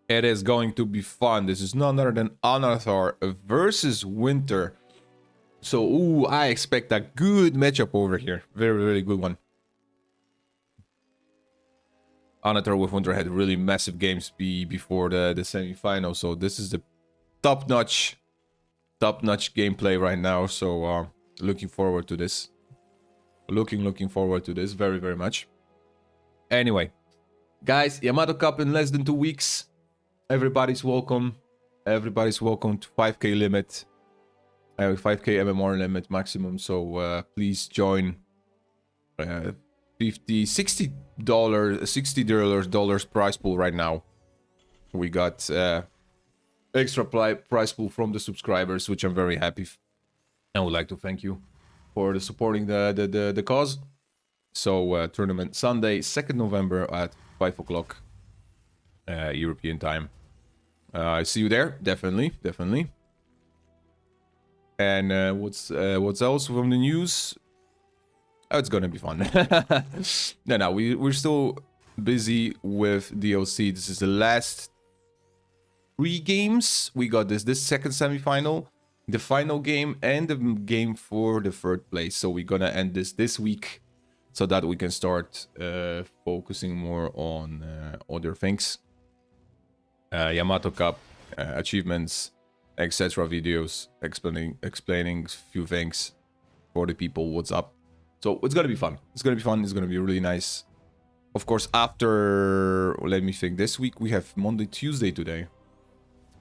It is going to be fun. This is none other than Annatar versus Wintr. So, ooh, I expect a good matchup over here. Very, very good one. Annatar with Wintr had really massive games before the semi-final. So this is the top-notch gameplay right now. So looking forward to this. Looking forward to this very, very much. Anyway, guys, Yamato Cup in less than 2 weeks. Everybody's welcome. Everybody's welcome to 5k limit. 5k MMR limit maximum. So please join. $50, $60 prize pool right now. We got extra prize pool from the subscribers, which I'm very happy. I would like to thank you for supporting the cause. So tournament Sunday, 2nd November at 5 o'clock European time. I see you there, definitely. And what's else from the news? Oh, it's gonna be fun. No, we're still busy with DLC. This is the last 3 games. We got this second semi-final, the final game, and the game for the 3rd place. So we're gonna end this week so that we can start focusing more on other things. Yamato Cup, achievements, etc. videos explaining a few things for the people what's up. So it's gonna be fun. It's gonna be really nice. Of course, after, let me think, this week we have Monday, Tuesday today.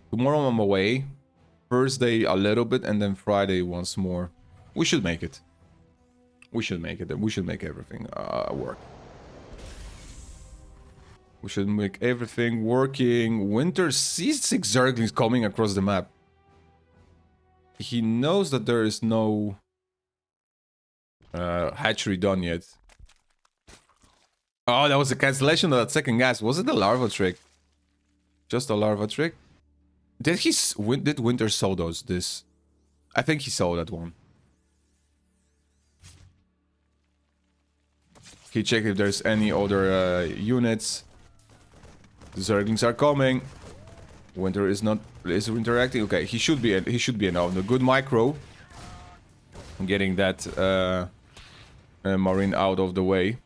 Tomorrow I'm away. Thursday a little bit, and then Friday once more. We should make it. We should make everything work. We should make everything working. Wintr sees 6 Zerglings coming across the map. He knows that there is no hatchery done yet. Oh, that was a cancellation of that second gas. Was it the larva trick? Just a larva trick? Did Wintr saw this? I think he saw that one. He checked if there's any other units. The Zerglings are coming. Wintr is interacting. Okay, he should be now. The good micro. Getting that Marine out of the way.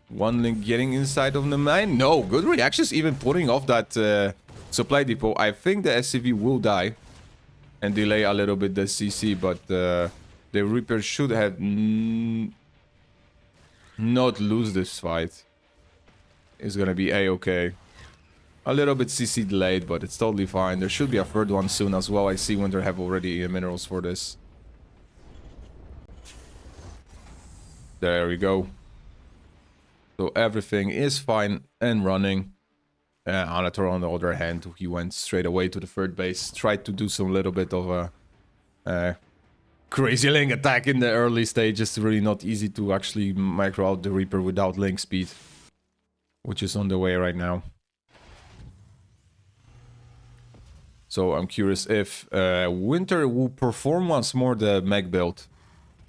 One link getting inside of the mine. No, good reactions, even putting off that supply depot. I think the SCV will die and delay a little bit the CC, but the Reaper should have not lose this fight. It's gonna be a-okay. A little bit CC delayed, but it's totally fine. There should be a 3rd one soon as well. I see Wintr have already minerals for this. There we go. So everything is fine and running. Annatar, on the other hand, he went straight away to the 3rd base. Tried to do some little bit of a crazy link attack in the early stages. Really not easy to actually micro out the Reaper without link speed, which is on the way right now. So I'm curious if Wintr will perform once more the mech build,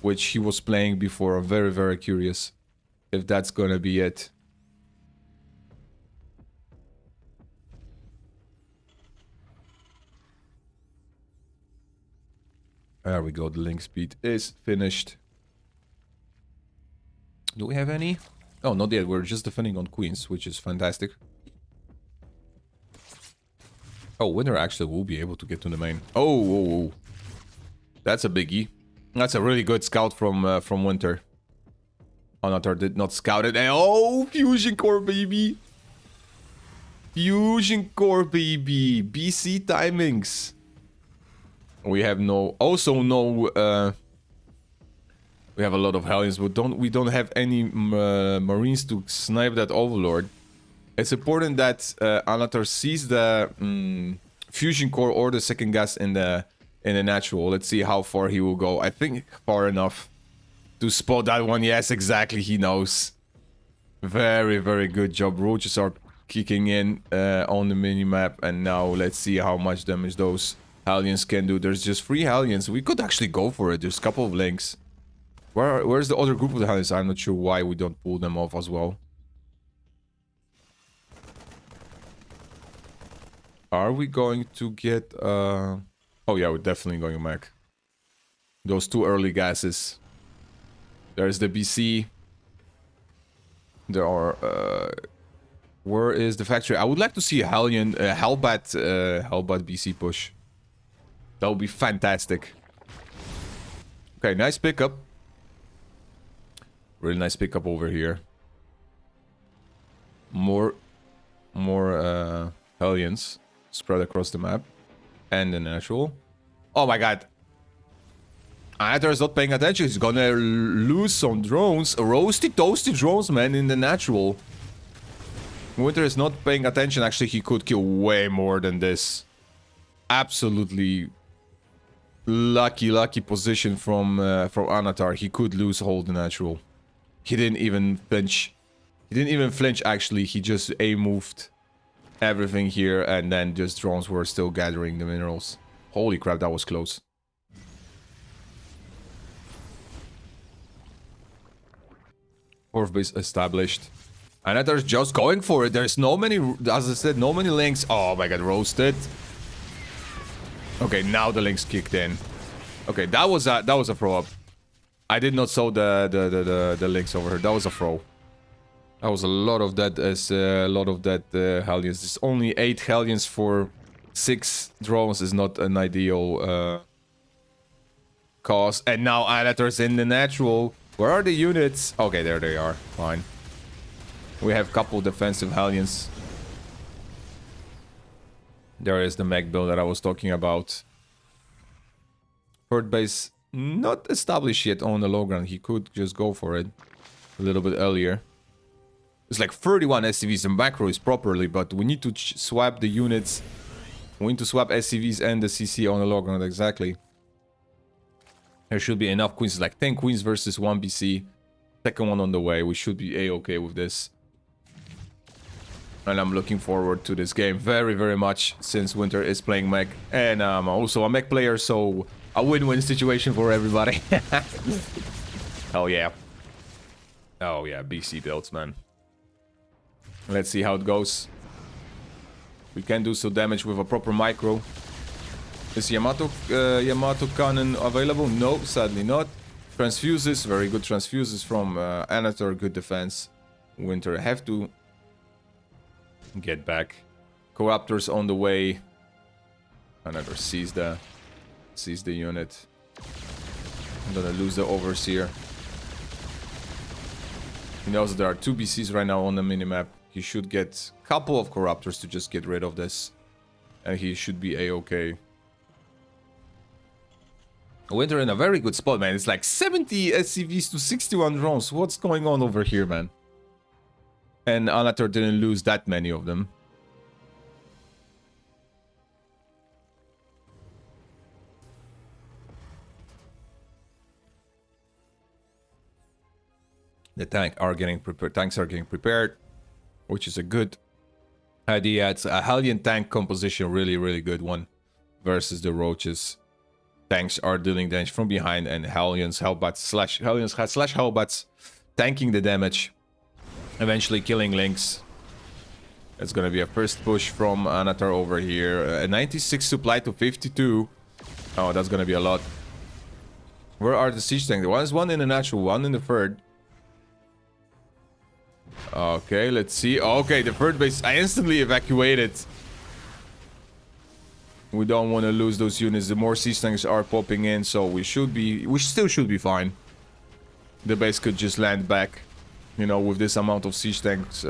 which he was playing before. I'm very, very curious if that's gonna be it. There we go, the link speed is finished. Do we have any? Oh, not yet, we're just defending on queens, which is fantastic. Oh, Wintr actually will be able to get to the main. Oh. That's a biggie. That's a really good scout from Wintr. Annatar did not scout it. Oh, Fusion Core, baby. Fusion Core, baby. BC timings. We have no... Also no... we have a lot of Hellions, but we don't have any Marines to snipe that Overlord. It's important that Annatar sees the Fusion Core or the second gas in the natural. Let's see how far he will go. I think far enough to spot that one. Yes, exactly. He knows. Very, very good job. Roaches are kicking in on the mini-map. And now let's see how much damage those Hellions can do. There's just 3 Hellions. We could actually go for it. There's a couple of links. Where's the other group of the Hellions? I'm not sure why we don't pull them off as well. Are we going to get... Oh yeah, we're definitely going mech. Those two early gases. There's the BC. There are... Where is the factory? I would like to see a Hellbat BC push. That would be fantastic. Okay, nice pickup. Really nice pickup over here. More Hellions spread across the map. And the natural. Oh my god. Annatar is not paying attention. He's gonna lose some drones. Roasty toasty drones, man, in the natural. Wintr is not paying attention. Actually, he could kill way more than this. Absolutely lucky position from Annatar. He could lose hold the natural. He didn't even flinch. He didn't even flinch, actually. He just A-moved everything here, and then just drones were still gathering the minerals. Holy crap, that was close. Fourth base established. Annatar's just going for it. There's no many, as I said, no many links. Oh my god, roasted. Okay, now the links kicked in. Okay, that was a throw up. I did not saw the links over here. That was a throw. That was a lot of that Hellions. It's only 8 Hellions for 6 drones is not an ideal cause. And now Annatar's in the natural. Where are the units? Okay, there they are. Fine. We have a couple defensive Hellions. There is the mech build that I was talking about. Third base not established yet on the low ground. He could just go for it a little bit earlier. It's like 31 SCVs and macros properly, but we need to swap the units. We need to swap SCVs and the CC on the low ground, exactly. There should be enough queens, like 10 queens versus 1 BC. Second one on the way. We should be A-okay with this. And I'm looking forward to this game very, very much, since Wintr is playing mech. And I'm also a mech player, so a win-win situation for everybody. Hell yeah. Oh yeah, BC builds, man. Let's see how it goes. We can do some damage with a proper micro. Is Yamato cannon available? No, sadly not. Transfuses, very good transfuses from Annatar, good defense. Wintr have to get back. Corruptors on the way. Annatar sees the unit. I'm gonna lose the overseer. He knows that there are 2 BCs right now on the minimap. He should get a couple of corruptors to just get rid of this. And he should be A-okay. Wintr in a very good spot, man. It's like 70 SCVs to 61 drones. What's going on over here, man? And Annatar didn't lose that many of them. The tanks are getting prepared, which is a good idea. It's a Hellion tank composition, really, really good one, versus the roaches. Tanks are dealing damage from behind, and Hellions, Hellbats tanking the damage, eventually killing links. It's gonna be a first push from Annatar over here. A 96 supply to 52. Oh, that's gonna be a lot. Where are the siege tanks? There's one in the natural, one in the third. Okay, let's see. Okay, the third base, I instantly evacuated. We don't want to lose those units. The more siege tanks are popping in, so we still should be fine. The base could just land back. You know, with this amount of siege tanks,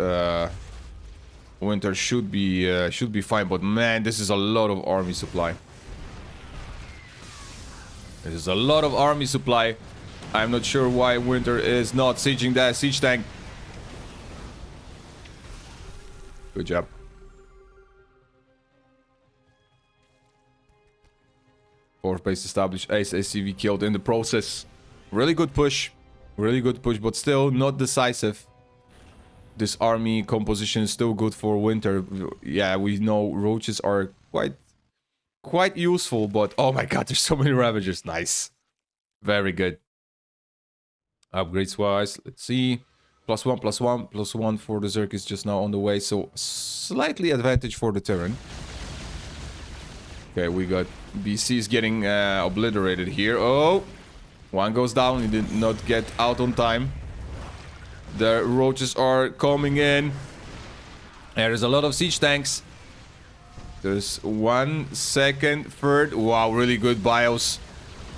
Wintr should be fine. But man, this is a lot of army supply. This is a lot of army supply. I'm not sure why Wintr is not sieging that siege tank. Good job. Fourth base established. Ace SCV killed in the process. Really good push. Really good push, but still not decisive. This army composition is still good for Wintr. Yeah, we know roaches are quite useful, but oh my god, there's so many Ravagers. Nice. Very good. Upgrades wise, let's see. +1, +1, +1 for the Zerg is just now on the way, so slightly advantage for the Terran. Okay, we got BC's getting obliterated here. Oh, one goes down. He did not get out on time. The roaches are coming in. There's a lot of siege tanks. There's 1 second, third. Wow, really good bios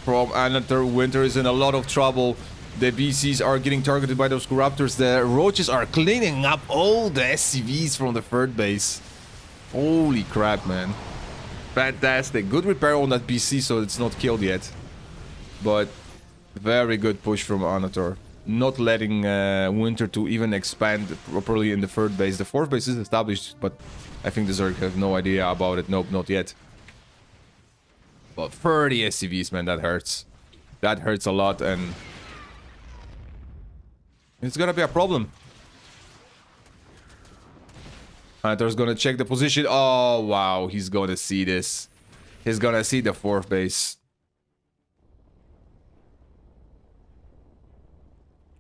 from Annatar. Wintr is in a lot of trouble. The BCs are getting targeted by those corruptors. The roaches are cleaning up all the SCVs from the third base. Holy crap, man. Fantastic. Good repair on that BC, so it's not killed yet. But very good push from Annatar. Not letting Wintr to even expand properly in the third base. The fourth base is established, but I think the Zerg have no idea about it. Nope, not yet. But 30 SCVs, man, that hurts. That hurts a lot, and it's gonna be a problem. Hunter's gonna check the position. Oh, wow. He's gonna see this. He's gonna see the fourth base.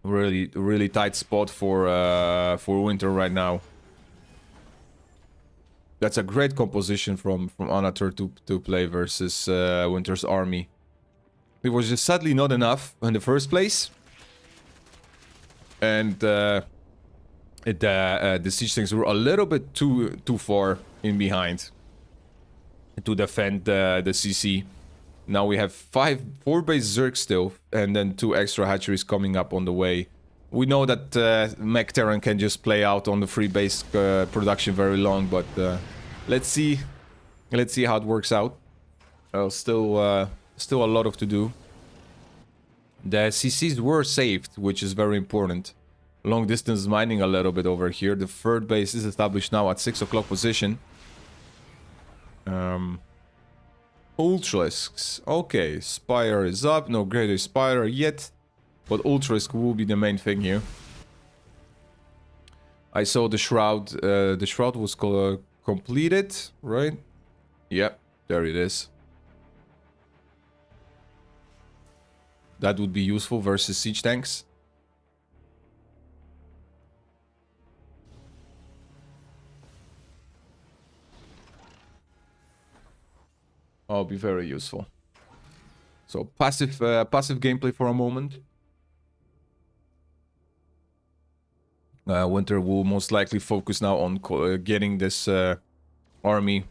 Really tight spot for Wintr right now. That's a great composition from Annatar to play versus Wintr's army. It was just sadly not enough in the first place. And the siege tanks were a little bit too far in behind to defend the CC. Now we have 4 base Zerg still, and then 2 extra hatcheries coming up on the way. We know that Mech Terran can just play out on the free base production very long, but let's see how it works out. Still a lot of to do. The CCs were saved, which is very important. Long distance mining a little bit over here. The third base is established now at 6 o'clock position. Ultralisks. Okay, Spire is up. No greater Spire yet. But Ultralisk will be the main thing here. I saw the Shroud. The Shroud was completed, right? Yep, there it is. That would be useful versus siege tanks. I'll be very useful. So passive gameplay for a moment. Wintr will most likely focus now on getting this army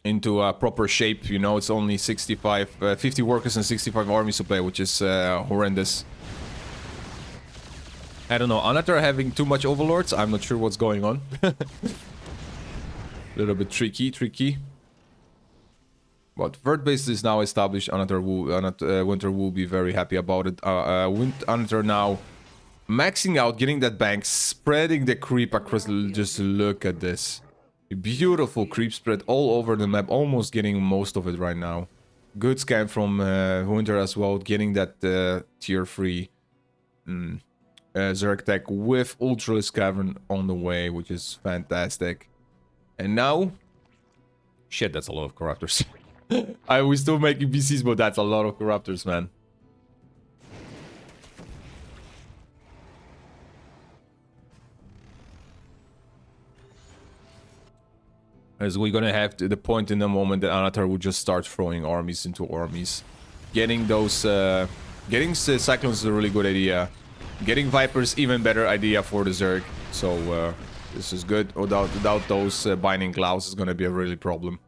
into a proper shape. You know, it's only 50 workers and 65 army supply, which is horrendous. I don't know, Annatar having too much overlords? I'm not sure what's going on. A little bit tricky. But third base is now established. Wintr will be very happy about it. Annatar now maxing out, getting that bank, spreading the creep across. Just look at this. Beautiful creep spread all over the map. Almost getting most of it right now. Good scan from Wintr as well. Getting that tier 3 Zerg tech with Ultralisk Cavern on the way, which is fantastic. And now... Shit, that's a lot of corruptors. We still making BCs, but that's a lot of corruptors, man. As we're gonna have the point in the moment that Annatar will just start throwing armies into armies. Getting those... getting Cyclones is a really good idea. Getting Vipers, even better idea for the Zerg. So, this is good. Without those Binding Clouds, it's gonna be a really problem.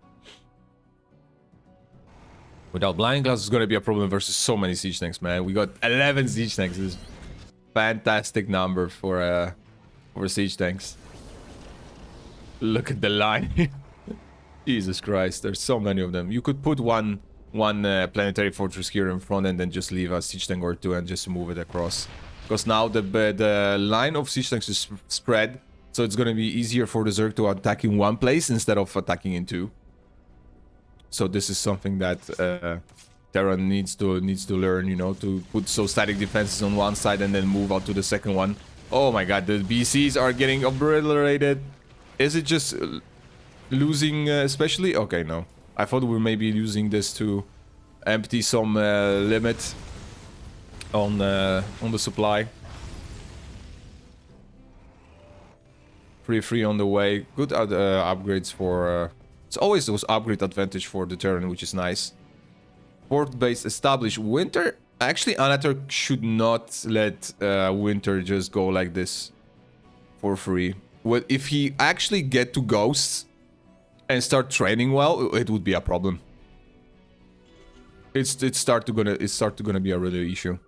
Without Blinding Clouds, it's gonna be a problem versus so many siege tanks, man. We got 11 siege tanks. This is fantastic number for siege tanks. Look at the line. Jesus Christ, there's so many of them. You could put one planetary fortress here in front and then just leave a siege tank or 2 and just move it across. Because now the line of siege tanks is spread, so it's gonna be easier for the Zerg to attack in one place instead of attacking in 2. So this is something that Terra needs to learn, you know, to put static defenses on one side and then move out to the second one. Oh my god, the BCs are getting obliterated. Is it just losing especially? Okay, no. I thought we were maybe using this to empty some limit on the supply. Free on the way. Good upgrades for It's always those upgrade advantage for the Terran, which is nice. Port base established. Wintr, actually Annatar should not let Wintr just go like this for free. Well, if he actually get to ghosts and start training well, it would be a problem. It's start to gonna be a real issue.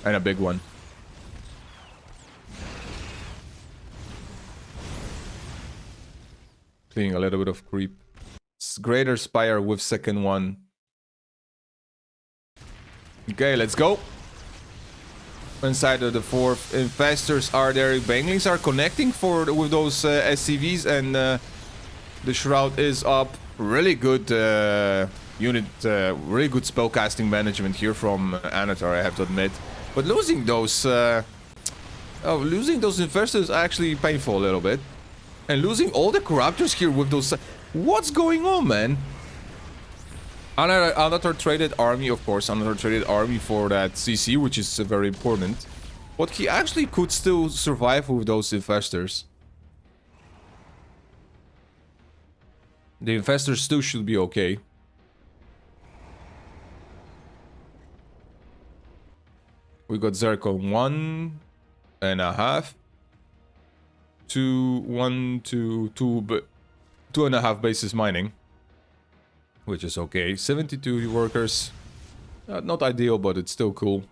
And a big one. Cleaning a little bit of creep. Greater Spire with second one. Okay, let's go. Inside of the fourth, investors are there. Banglings are connecting with those SCVs, and the Shroud is up. Really good unit, really good spellcasting management here from Annatar, I have to admit. But losing those investors is actually painful a little bit. And losing all the corruptors here with those... What's going on, man? Annatar traded army, of course. Annatar traded army for that CC, which is very important. But he actually could still survive with those investors. The investors still should be okay. We got Zircon 1.5. 2.5 bases mining. Which is okay. 72 workers. Not ideal, but it's still cool.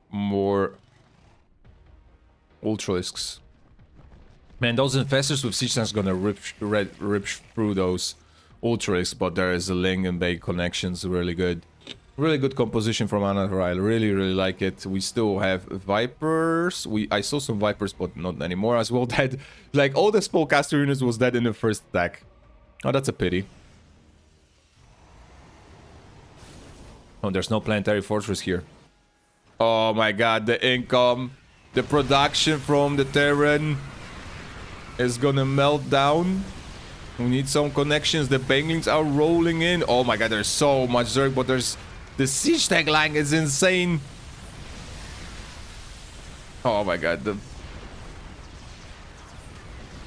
More Ultralisks. Man, those investors with Siege Tanks gonna rip through those Ultralisks, but there is a Ling and Bay connections, really good. Really good composition from Annatar. I really like it. We still have Vipers. I saw some Vipers, but not anymore as well. Dead. Like, all the spellcaster units was dead in the first attack. Oh, that's a pity. Oh, there's no planetary fortress here. Oh my god, the income. The production from the Terran is gonna melt down. We need some connections. The Banglings are rolling in. Oh my god, there's so much Zerg, but there's... The siege tank line is insane. Oh my god.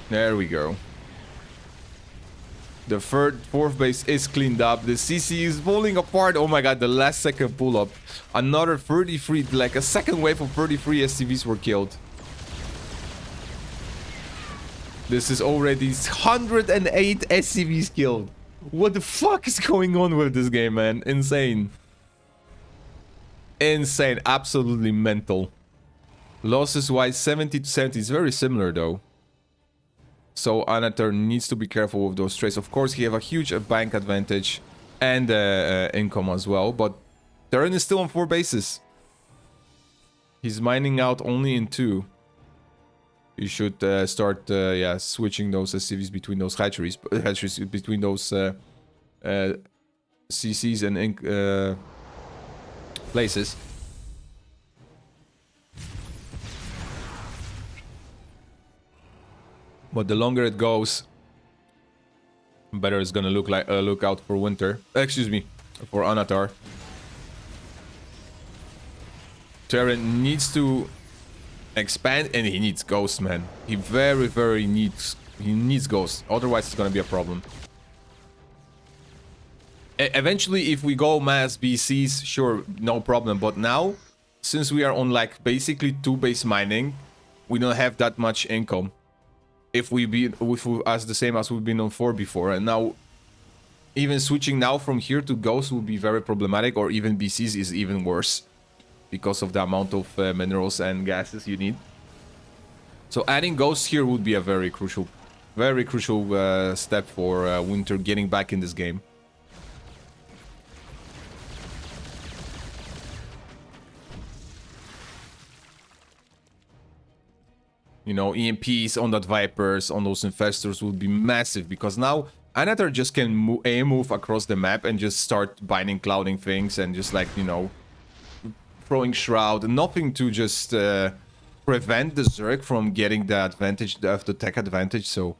There we go. The fourth base is cleaned up. The CC is falling apart. Oh my god, the last second pull up. Another 33, like a second wave of 33 SCVs were killed. This is already 108 SCVs killed. What the fuck is going on with this game, man? Insane. Insane. Absolutely mental. Losses wise, 70 to 70 is very similar though. So Annatar needs to be careful with those trades. Of course, he have a huge bank advantage and income as well. But Terran is still on 4 bases. He's mining out only in 2. You should start yeah, switching those SCVs between those hatcheries between those CCs and places. But the longer it goes, better it's gonna look out for Wintr. Excuse me, for Annatar. Terran needs to expand, and he needs ghosts, man. He very needs ghosts. Otherwise, it's gonna be a problem. Eventually, if we go mass BCs, sure, no problem. But now, since we are on like basically 2 base mining, we don't have that much income. If we as the same as we've been on 4 before, and now even switching now from here to ghosts will be very problematic, or even BCs is even worse because of the amount of minerals and gases you need. So adding ghosts here would be a very crucial step for Wintr getting back in this game. You know, EMPs on that Vipers, on those investors would be massive, because now Annatar just can move across the map and just start binding, clouding things, and just like, you know, throwing Shroud. Nothing to just prevent the Zerg from getting the advantage, the tech advantage. So,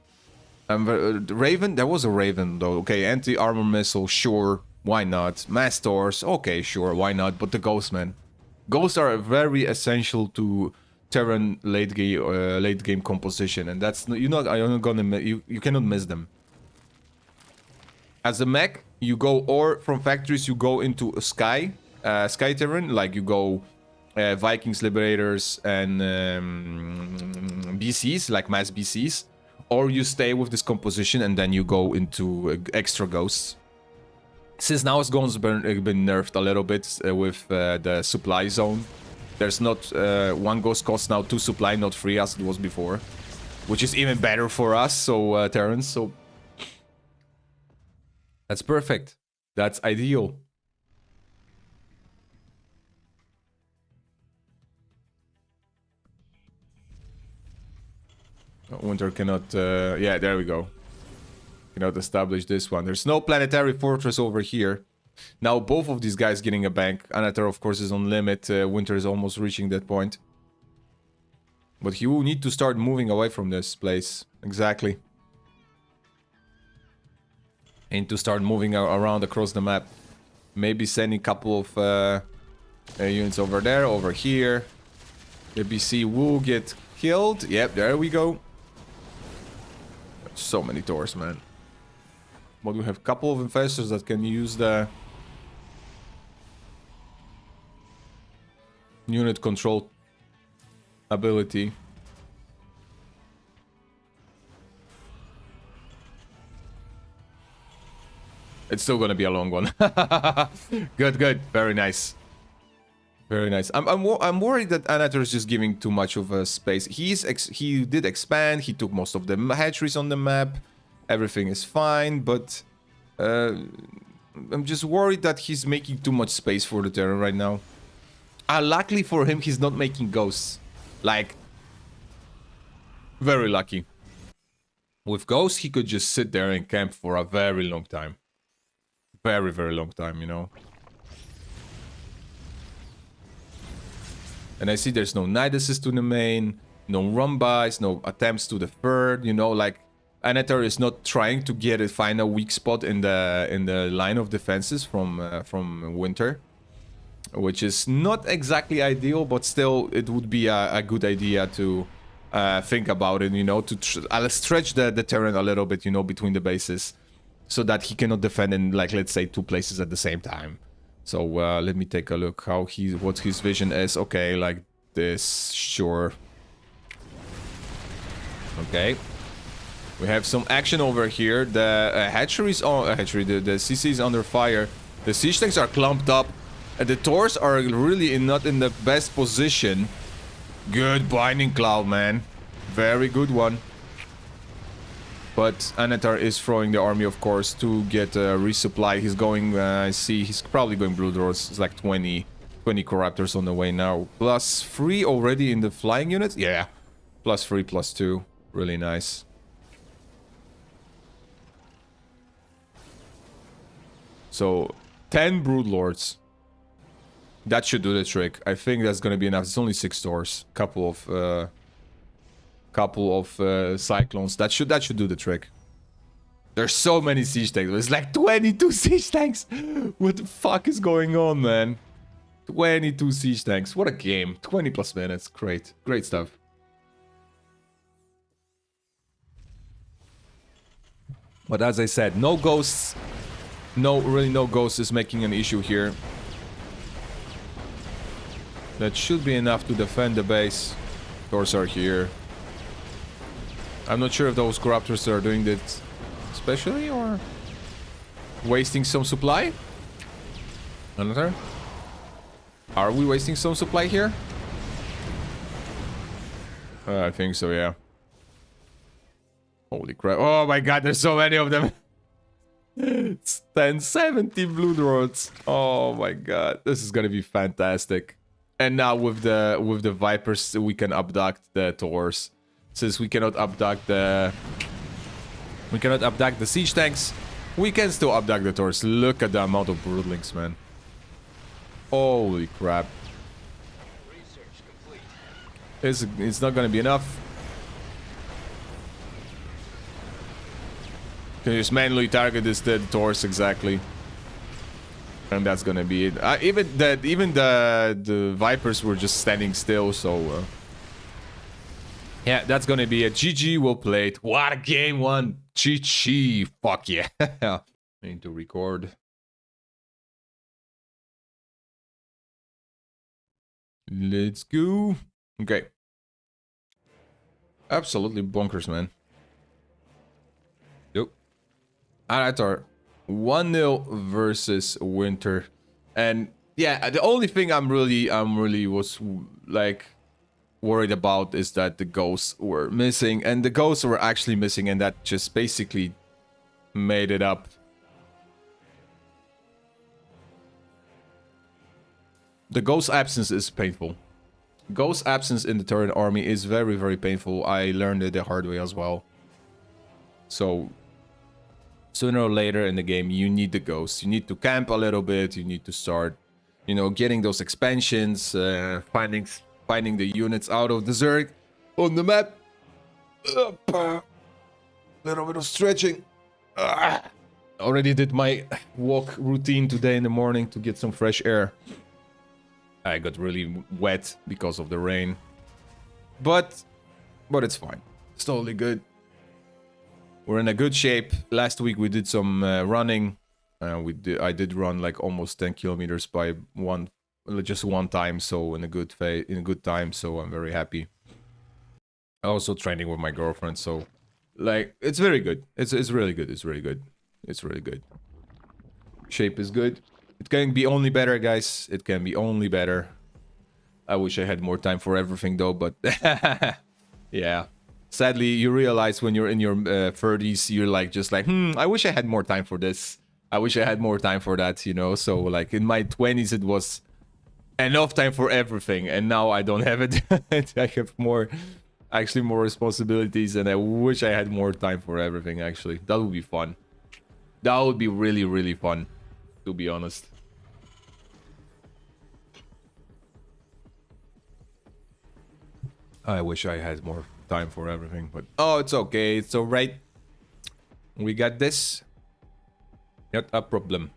Raven, there was a Raven though. Okay, anti-armor missile, sure, why not? Mass Doors, okay, sure, why not? But the Ghost, man. Ghosts are very essential to Terran late game composition, and that's you're not gonna you cannot miss them. As a mech, you go or from factories you go into a sky Terran, like you go Vikings, Liberators, and BCs, like mass BCs, or you stay with this composition and then you go into extra ghosts. Since now it's been nerfed a little bit with the supply zone. There's not one ghost costs now 2 supply, not 3 as it was before, which is even better for us, so Terrans. So that's perfect. That's ideal. Wintr cannot... yeah, there we go. Cannot establish this one. There's no planetary fortress over here. Now both of these guys getting a bank. Annatar, of course, is on limit. Wintr is almost reaching that point. But he will need to start moving away from this place. Exactly. And to start moving around across the map. Maybe sending a couple of units over there, over here. The BC will get killed. Yep, there we go. So many Taurs, man. But we have a couple of investors that can use the unit control ability. It's still gonna be a long one. Good, good. Very nice. Very nice. I'm worried that Annatar is just giving too much of a space. He did expand. He took most of the hatcheries on the map. Everything is fine, but I'm just worried that he's making too much space for the Terran right now. Luckily for him, he's not making ghosts. Like, very lucky. With ghosts, he could just sit there and camp for a very long time. Very, very long time, you know. And I see there's no night assist to the main, no run-bys, no attempts to the third, you know, like Annatar is not trying to find a weak spot in the line of defenses from Wintr, which is not exactly ideal, but still it would be a good idea to think about it, you know, to stretch the Terran a little bit, you know, between the bases, so that he cannot defend in, like, let's say 2 places at the same time. So let me take a look what his vision is. Okay, like this, sure. Okay. We have some action over here. The hatchery's on the CC is under fire. The siege tanks are clumped up. And the Taurs are really not in the best position. Good binding cloud, man. Very good one. But Annatar is throwing the army, of course, to get a resupply. He's going, I see, he's probably going Blue Doors. It's like 20 Corruptors on the way now. +3 already in the flying units? Yeah. +3, +2. Really nice. So, 10 Broodlords. That should do the trick. I think that's gonna be enough. It's only 6 stores. Couple of cyclones. That should do the trick. There's so many siege tanks. There's like 22 siege tanks. What the fuck is going on, man? 22 siege tanks. What a game. 20+ minutes. Great. Great stuff. But as I said, no ghosts. Really no ghosts is making an issue here. That should be enough to defend the base. Doors are here. I'm not sure if those Corruptors are doing that especially or wasting some supply. Annatar? Are we wasting some supply here? I think so, yeah. Holy crap. Oh my god, there's so many of them. It's 1070 Blue Dwarfs. Oh my god. This is gonna be fantastic. And now with the Vipers, we can abduct the Taurs. Since we cannot abduct the siege tanks, we can still abduct the Taurs. Look at the amount of broodlings, man. Holy crap. It's not gonna be enough. Can you just manually target the Taurs exactly? And that's gonna be it. Even the Vipers were just standing still, so yeah, that's gonna be a GG. Well played. What a game one. GG. Fuck yeah. I need to record. Let's go. Okay. Absolutely bonkers, man. Yep. Annatar 1-0 versus Wintr. And yeah, the only thing I'm really was like worried about is that the ghosts were missing, and the ghosts were actually missing, and that just basically made it up. The ghost absence is painful. Ghost absence in the Terran army is very painful. I learned it the hard way as well. So sooner or later in the game, you need the ghosts. You need to camp a little bit. You need to start, you know, getting those expansions, finding the units out of the Zerg on the map. Little bit of stretching. Already did my walk routine today in the morning to get some fresh air. I got really wet because of the rain. But it's fine. It's totally good. We're in a good shape. Last week we did some running. I did run like almost 10 kilometers by just one time, so in a good time, so I'm very happy. Also training with my girlfriend, so like it's very good. It's really good. It's really good. It's really good. Shape is good. It can be only better, guys. It can be only better. I wish I had more time for everything though, but yeah. Sadly, you realize when you're in your 30s, you're like just like, I wish I had more time for this. I wish I had more time for that, you know? So like in my 20s, it was enough time for everything, and now I don't have it. I have more responsibilities, and I wish I had more time for everything, actually. That would be fun. That would be really fun, to be honest. I wish I had more time for everything, but oh, it's okay. It's alright. We got this. Not a problem.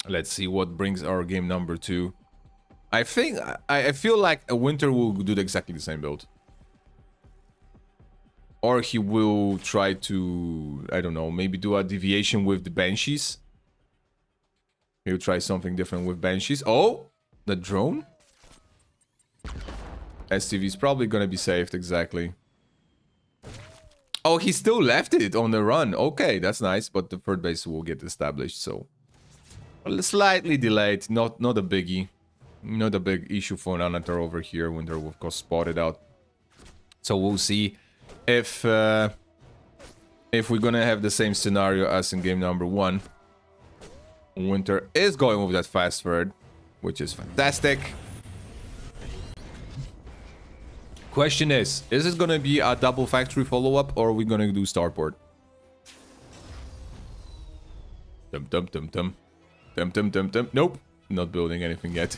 Let's see what brings our game number 2. I feel like a Wintr will do exactly the same build. Or he will try to, I don't know, maybe do a deviation with the Banshees. He'll try something different with Banshees. Oh, the drone? STV is probably gonna be saved, exactly. Oh, he still left it on the run. Okay, that's nice, but the third base will get established, so... slightly delayed, not a biggie. Not a big issue for Annatar over here. Wintr will, of course, spot it out. So we'll see if we're gonna have the same scenario as in game number 1. Wintr is going with that fast third, which is fantastic. Question is it gonna be a double factory follow-up, or are we gonna do starport? Nope, not building anything yet.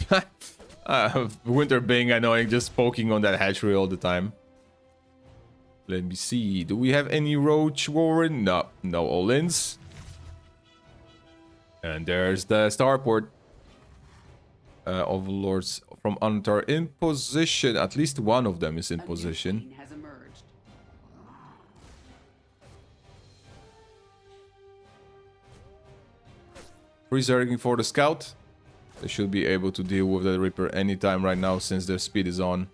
Wintr being annoying, just poking on that hatchery all the time. Let me see. Do we have any roach warren? No all-ins. And there's the starport. Overlords from Annatar in position. At least one of them is in position. Reserving for the scout. They should be able to deal with the Reaper anytime right now, since their speed is on.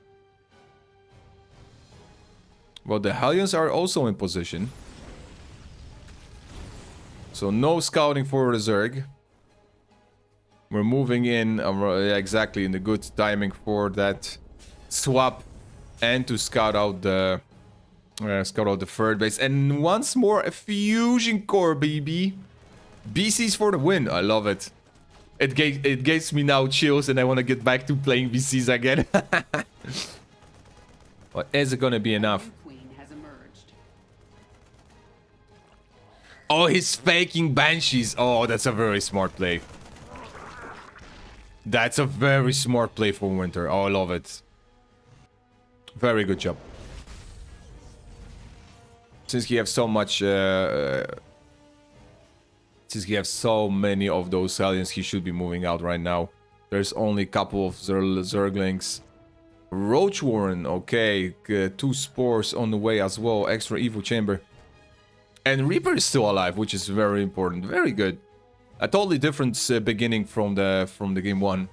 Well, the Hellions are also in position. So no scouting for the Zerg. We're moving in exactly in the good timing for that swap and to scout out the third base. And once more, a fusion core, baby. BCs for the win. I love it. It gives me now chills, and I want to get back to playing BCs again. But is it gonna be enough? Oh, he's faking Banshees. Oh, that's a very smart play. That's a very smart play for Wintr. Oh, I love it. Very good job. Since he has so much... since he has so many of those aliens, he should be moving out right now. There's only a couple of Zerglings. Roach Warren, okay. 2 spores on the way as well. Extra Evo Chamber. And Reaper is still alive, which is very important. Very good. A totally different beginning from the game 1.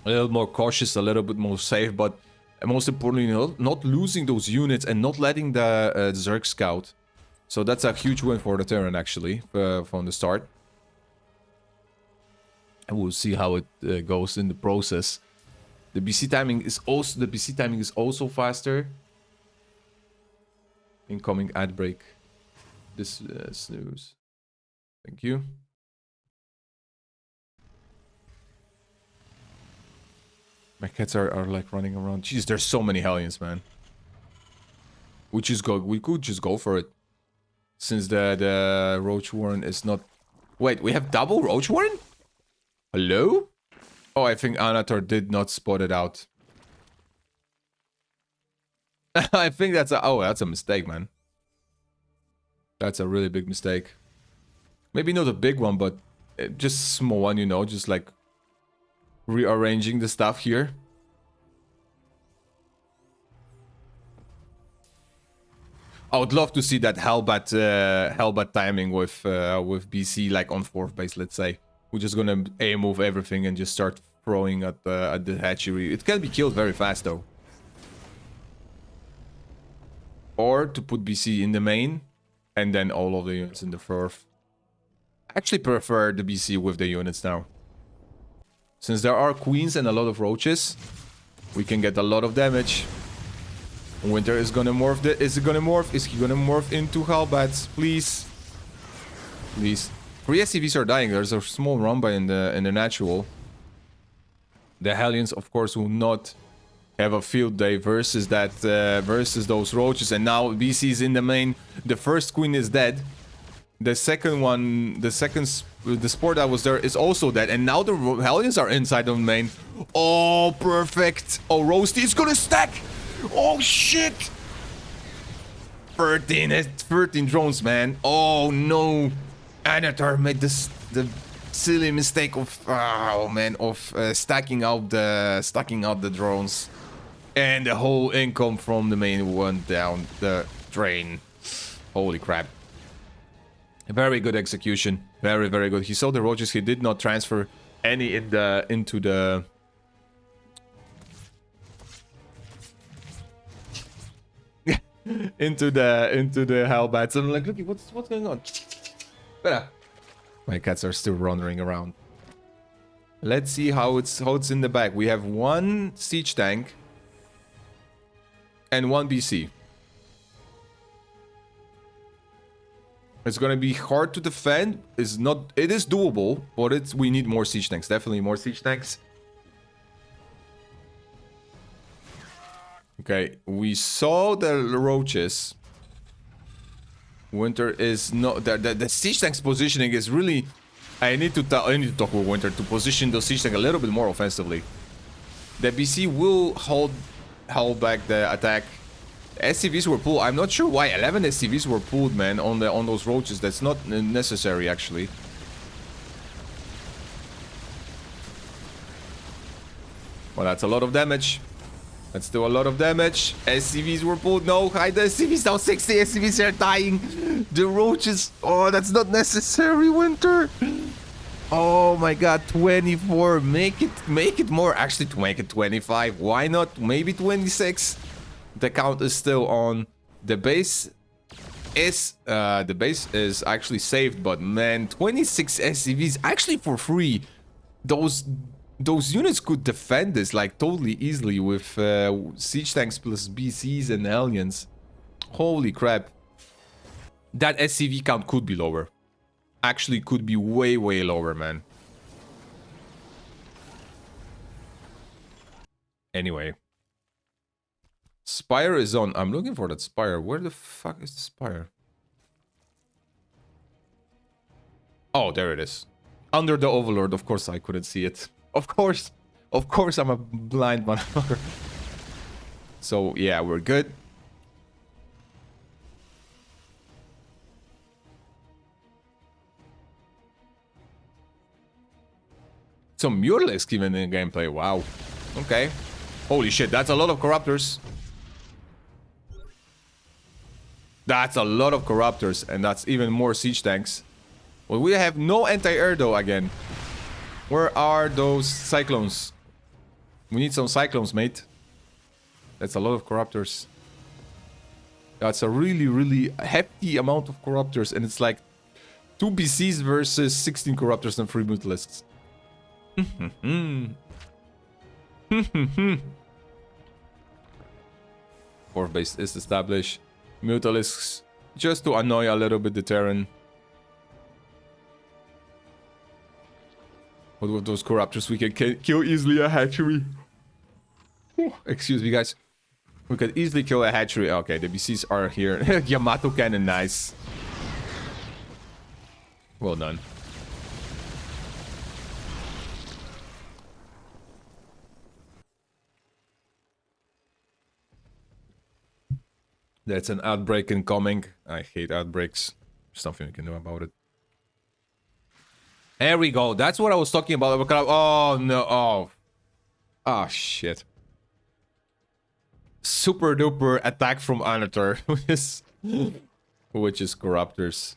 A little more cautious, a little bit more safe, but most importantly, not losing those units and not letting the Zerg scout. So that's a huge win for the Terran, actually, from the start. And we'll see how it goes in the process. The BC timing is also faster. Incoming ad break. This snooze. Thank you. My cats are like running around. Jeez, there's so many Hellions, man. We could just go for it. Since the Roach Warren is not... Wait, we have double Roach Warren? Hello? Oh, I think Annatar did not spot it out. I think that's a... Oh, that's a mistake, man. That's a really big mistake. Maybe not a big one, but just a small one, you know, just like rearranging the stuff here. I would love to see that Hellbat timing with BC like on 4th base, let's say. We're just gonna A-move everything and just start throwing at the hatchery. It can be killed very fast though. Or to put BC in the main and then all of the units in the 4th. I actually prefer the BC with the units now. Since there are queens and a lot of roaches, we can get a lot of damage. Wintr is gonna morph. Is he gonna morph into Hellbats? Please. Please. 3 SCVs are dying. There's a small rumba in the natural. The Hellions, of course, will not have a field day versus that versus those roaches. And now BC is in the main. The first queen is dead. The second one, the sport that was there is also dead. And now the Hellions are inside the main. Oh, perfect. Oh, Roasty is gonna stack. Oh, shit. 13 drones, man. Oh, no. Annatar made the silly mistake of, stacking out the drones. And the whole income from the main went down the drain. Holy crap. Very good execution. Very, very good. He saw the roaches. He did not transfer any into the Hellbats. I'm like, look, what's going on? My cats are still wandering around. Let's see how it's in the back. We have 1 siege tank and 1 BC. It's gonna be hard to defend. It is doable, but we need more siege tanks. Definitely more siege tanks. Okay, we saw the roaches. Wintr is not... The siege tank's positioning is really... I need to talk with Wintr to position the siege tank a little bit more offensively. The BC will hold back the attack. SCVs were pulled. I'm not sure why 11 SCVs were pulled, man, on those roaches. That's not necessary, actually. Well, that's a lot of damage. That's still a lot of damage. SCVs were pulled. No, hide the SCVs now. 60 SCVs are dying. The roaches. Oh, that's not necessary, Wintr. Oh my god, 24. Make it more. Actually, to make it 25. Why not? Maybe 26. The count is still on. The base is actually saved, but man, 26 SCVs actually for free. Those units could defend this like totally easily with siege tanks plus BCs and Hellions. Holy crap. That SCV count could be lower. Actually could be way, way lower, man. Anyway. Spire is on. I'm looking for that Spire. Where the fuck is the Spire? Oh, there it is. Under the Overlord. Of course I couldn't see it. Of course I'm a blind motherfucker. So yeah, we're good. Some Mutalisk even in gameplay. Wow. Okay. Holy shit, that's a lot of Corruptors. That's a lot of Corruptors, and that's even more siege tanks. Well, we have no anti-air though again. Where are those Cyclones? We need some Cyclones, mate. That's a lot of Corruptors. That's a really, really hefty amount of Corruptors, and it's like 2 BCs versus 16 Corruptors and 3 Mutalisks. Fourth base is established. Mutalisks, just to annoy a little bit the Terran. But with those Corruptors, we can kill easily a hatchery. Excuse me, guys. We could easily kill a hatchery. Okay, the BCs are here. Yamato cannon, nice. Well done. That's an outbreak incoming. I hate outbreaks. There's nothing we can do about it. There we go. That's what I was talking about. Oh, no. Oh. Oh, shit. Super duper attack from Annatar. which is Corruptors.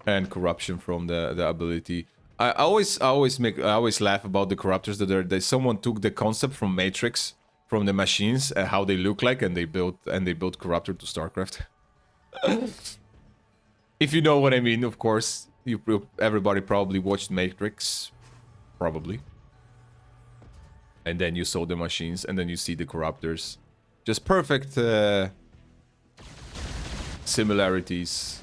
And corruption from the ability. I always laugh about the Corruptors. That someone took the concept from Matrix. From the machines, how they look like, and they built Corruptor to Starcraft. If you know what I mean, of course. Everybody probably watched Matrix, probably. And then you saw the machines, and then you see the Corruptors. Just perfect similarities.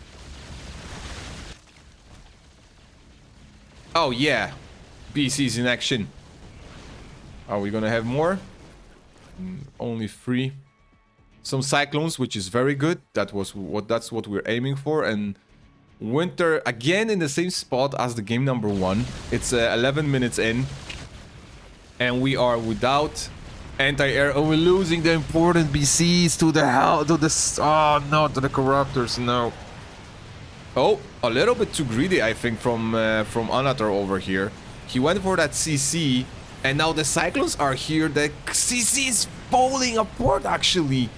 Oh yeah, BC's in action. Are we gonna have more? Only 3. Some Cyclones, which is very good. That's what we're aiming for. And Wintr again in the same spot as the game number 1. It's 11 minutes in, and we are without anti-air. Oh, we're losing the important BCs to the Corruptors. No. Oh, a little bit too greedy, I think, from Annatar over here. He went for that CC. And now the Cyclones are here. The CC is falling apart, actually.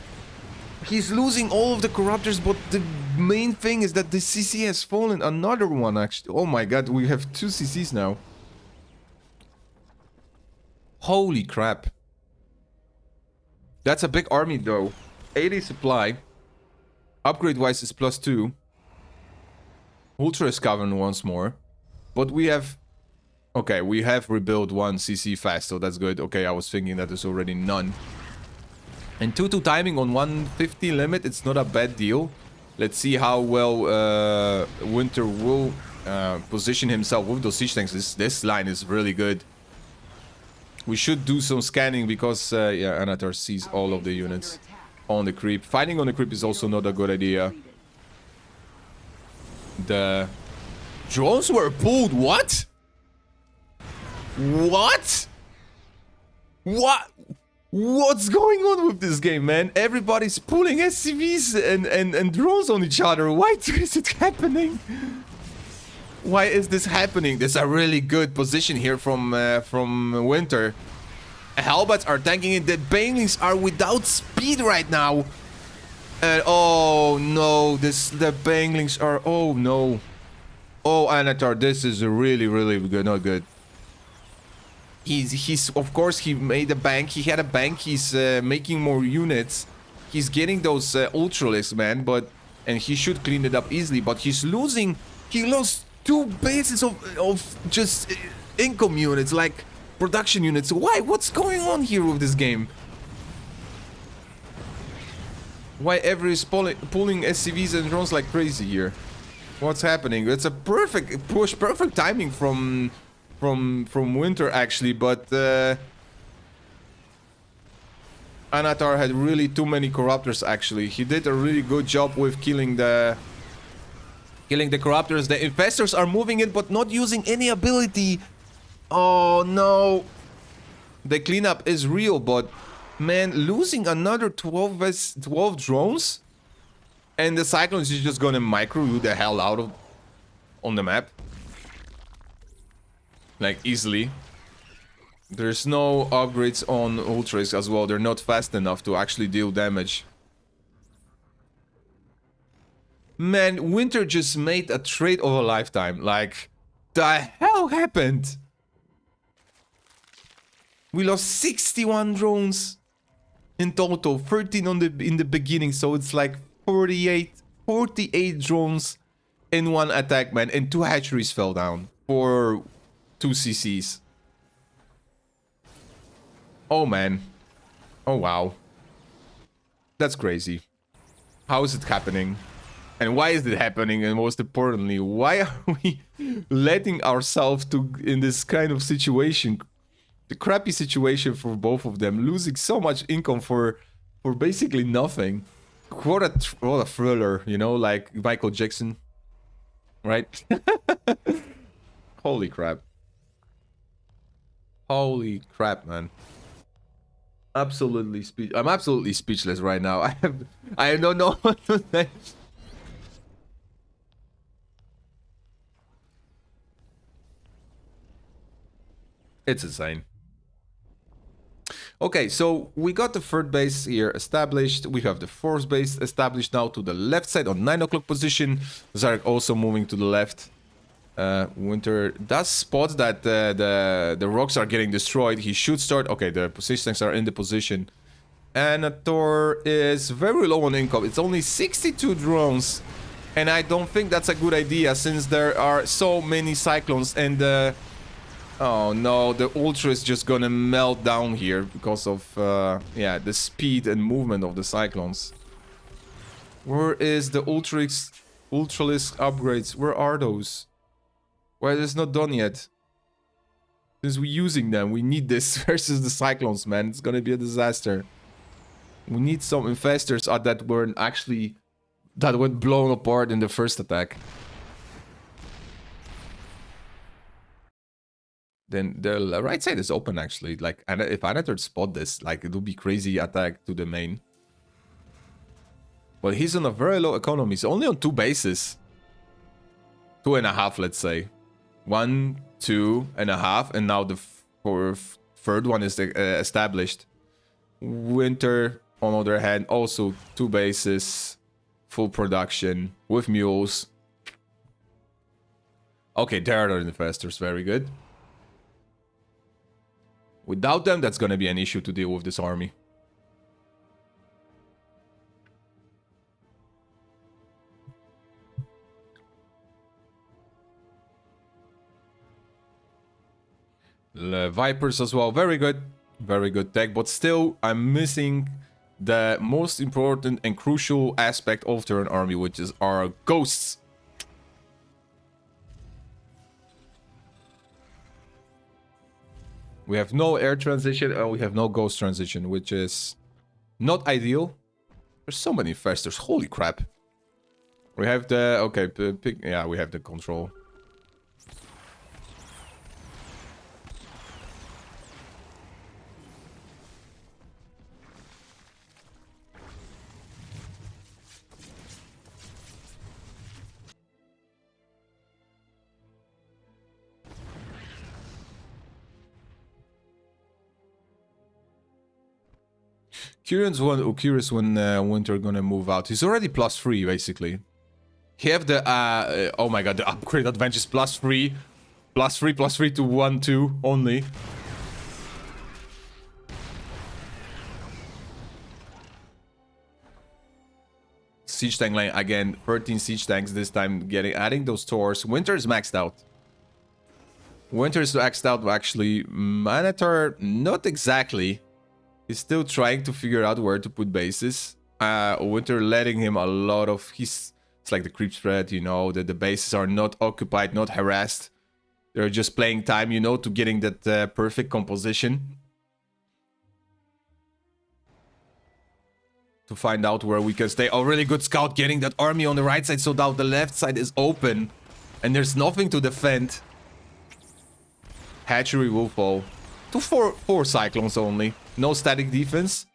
He's losing all of the Corruptors, but the main thing is that the CC has fallen. Another one, actually. Oh my god, we have 2 CCs now. Holy crap. That's a big army, though. 80 supply. Upgrade-wise is +2. Ultra is covering once more. But we have... Okay, we have rebuilt 1 CC fast, so that's good. Okay, I was thinking that there's already none. And 2-2 timing on 150 limit, it's not a bad deal. Let's see how well Wintr will position himself with those siege tanks. This line is really good. We should do some scanning because, yeah, Annatar sees all of the units on the creep. Fighting on the creep is also not a good idea. The drones were pulled. What? What? What's going on with this game, man? Everybody's pulling SCVs and drones on each other. Why is it happening? Why is this happening? There's a really good position here from Wintr. Hellbats are tanking it. The Banelings are without speed right now. And oh no, the Banelings are... Oh no. Oh, Annatar, this is really, really good. Not good. He's of course he made a bank. He had a bank. He's making more units. He's getting those ultralisks, man. And he should clean it up easily. But he's losing. He lost 2 bases of just income units, like production units. Why? What's going on here with this game? Why every is pulling SCVs and drones like crazy here? What's happening? It's a perfect push, perfect timing from Wintr, actually, but Annatar had really too many Corruptors, actually. He did a really good job with killing the Corruptors. The Infestors are moving in, but not using any ability. Oh, no. The cleanup is real, but, man, losing another 12 drones? And the Cyclones is just gonna micro you the hell out of on the map. Like, easily. There's no upgrades on Ultras as well. They're not fast enough to actually deal damage. Man, Wintr just made a trade of a lifetime. Like, the hell happened? We lost 61 drones in total, 13 in the beginning, so it's like 48 drones in one attack, man, and 2 hatcheries fell down for 2 CCs. Oh, man. Oh, wow. That's crazy. How is it happening? And why is it happening? And most importantly, why are we letting ourselves in this kind of situation? The crappy situation for both of them, losing so much income for basically nothing. What a thriller, you know, like Michael Jackson, right? Holy crap. Holy crap, man. I'm absolutely speechless right now. I don't know what to say. It's insane. Okay, so we got the third base here established. We have the fourth base established now to the left side on 9 o'clock position. Zarek also moving to the left. Wintr does spot that the rocks are getting destroyed. He should start. Okay, the position tanks are in the position. Annatar is very low on income. It's only 62 drones. And I don't think that's a good idea since there are so many cyclones and oh no, the Ultra is just gonna melt down here because of yeah, the speed and movement of the cyclones. Where is the Ultralisk upgrades? Where are those? Why is not done yet? Since we're using them, we need this versus the cyclones, man. It's gonna be a disaster. We need some infestors that went blown apart in the first attack. Then the right side is open actually. Like, and if Annatar spot this, like it would be crazy attack to the main. But he's on a very low economy. He's only on 2 bases. 2.5, let's say. 1, 2.5, and now the third one is established. Wintr, on the other hand, also 2 bases, full production with mules. Okay, there are the infestors, very good. Without them, that's gonna be an issue to deal with this army. The Vipers as well, very good tech, but still I'm missing the most important and crucial aspect of their army, which is our ghosts. We have no air transition and we have no ghost transition, which is not ideal. There's so many festers, holy crap. We have the, okay, yeah, we have the control. Curious when Wintr gonna move out. He's already +3 basically. He have the oh my god, the upgrade advantage is +3, +3 to 1, 2 only. Siege tank lane again, 13 siege tanks this time, adding those towers. Wintr is maxed out. Wintr is maxed out actually. Annatar, not exactly. He's still trying to figure out where to put bases. Wintr letting him a lot of it's like the creep spread, you know, that the bases are not occupied, not harassed. They're just playing time, you know, to getting that perfect composition. To find out where we can stay. Oh, really good scout getting that army on the right side, so now the left side is open. And there's nothing to defend. Hatchery will fall. To four cyclones only. No static defense.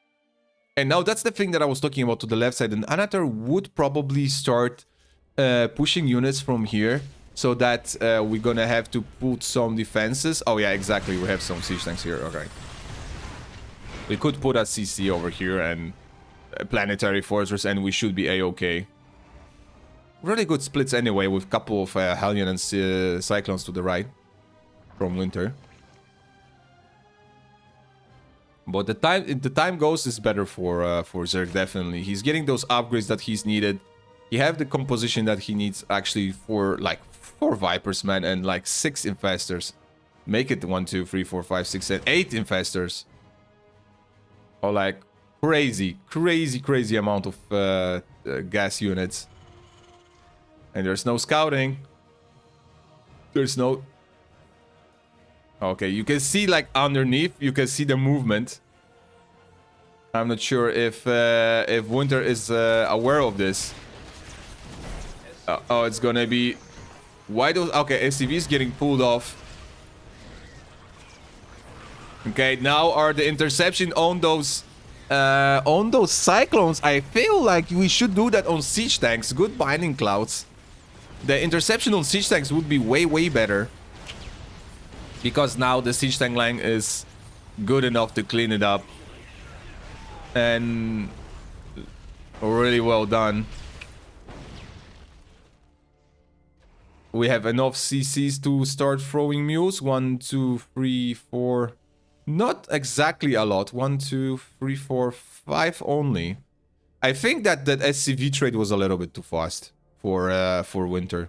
And now that's the thing that I was talking about to the left side. And Annatar would probably start pushing units from here so that we're gonna have to put some defenses. Oh yeah, exactly. We have some siege tanks here. Okay. We could put a CC over here and a planetary fortress, and we should be a-okay. Really good splits anyway, with a couple of Hellion and Cyclones to the right from Wintr. But the time goes is better for Zerg, definitely. He's getting those upgrades that he's needed. He have the composition that he needs actually for like 4 Vipers, man, and like 6 Infestors. Make it 1, 2, 3, 4, 5, 6, 7, 8 Infestors. Or like crazy amount of gas units. And there's no scouting. There's no... Okay, you can see like underneath, you can see the movement. I'm not sure if Wintr is aware of this. Oh, it's gonna be... Why those... Okay, SCV is getting pulled off. Okay, now are the interception on those Cyclones. I feel like we should do that on siege tanks. Good binding clouds. The interception on siege tanks would be way better. Because now the siege tank line is good enough to clean it up. And really well done. We have enough CCs to start throwing mules. 1, 2, 3, 4. Not exactly a lot. 1, 2, 3, 4, 5 only. I think that SCV trade was a little bit too fast for Wintr.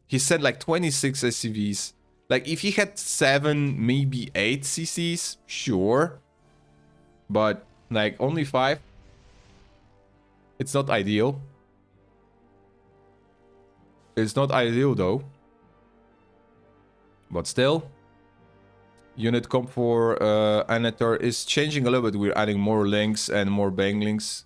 He said like 26 SCVs. Like if he had 7, maybe 8 CCs, sure. But like only 5. It's not ideal. It's not ideal though. But still. Unit comp for Annatar is changing a little bit. We're adding more links and more banglings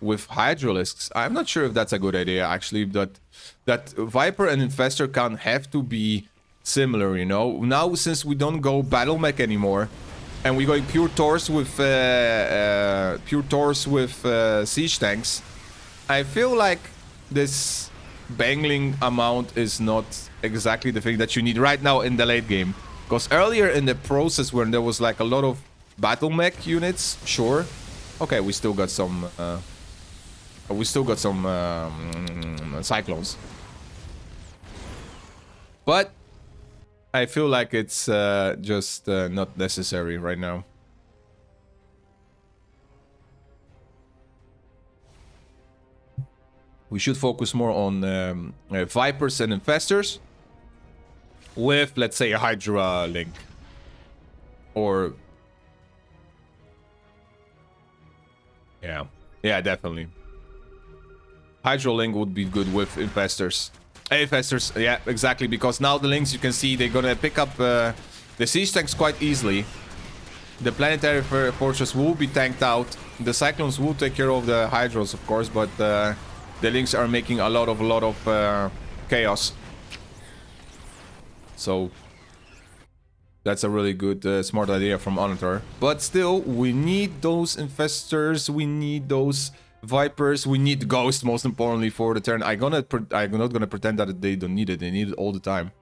with Hydralisks. I'm not sure if that's a good idea actually. That Viper and Infestor count have to be similar, you know. Now since we don't go battle mech anymore, and we're going pure Tors with siege tanks, I feel like this bangling amount is not exactly the thing that you need right now in the late game. Because earlier in the process when there was like a lot of battle mech units, sure. Okay, we still got some Cyclones. But I feel like it's just not necessary right now. We should focus more on Vipers and Infestors. With, let's say, a Hydra link. Or... Yeah. Yeah, definitely. Hydra link would be good with Infestors. Infestors, yeah, exactly. Because now the links, you can see, they're gonna pick up the siege tanks quite easily. The planetary fortress will be tanked out. The Cyclones will take care of the Hydras, of course. But the links are making a lot of chaos. So that's a really good, smart idea from Annatar. But still, we need those Infestors, we need those Vipers, we need Ghost, most importantly, for the turn. I'm not gonna pretend that they don't need it. They need it all the time.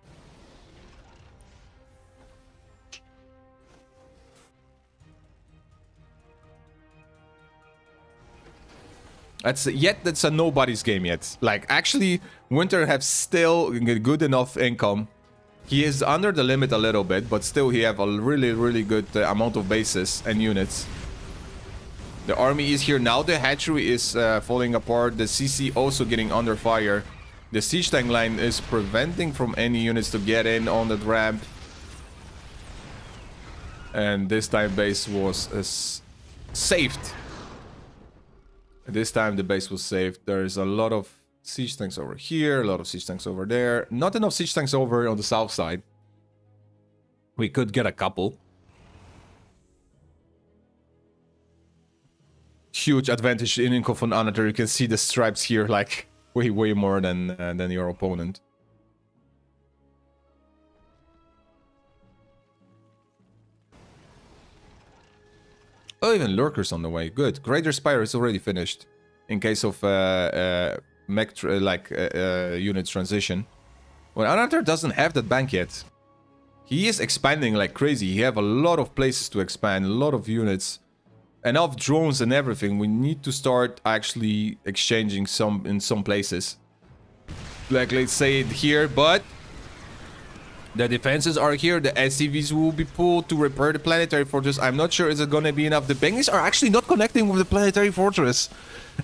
That's a nobody's game yet. Like, actually, Wintr have still good enough income. He is under the limit a little bit, but still he have a really good amount of bases and units. The army is here now. The hatchery is falling apart. The CC also getting under fire. The siege tank line is preventing from any units to get in on that ramp. And this time base was saved. This time the base was saved. There is a lot of siege tanks over here, a lot of siege tanks over there. Not enough siege tanks over on the south side. We could get a couple. Huge advantage in income from Annatar. You can see the stripes here, like way more than your opponent. Oh, even lurkers on the way. Good. Greater Spire is already finished. In case of mech unit transition. Well, Annatar doesn't have that bank yet. He is expanding like crazy. He have a lot of places to expand, a lot of units. Enough drones and everything. We need to start actually exchanging in some places. Like, let's say it here, but the defenses are here. The SCVs will be pulled to repair the planetary fortress. I'm not sure is it gonna be enough. The Benglies are actually not connecting with the planetary fortress.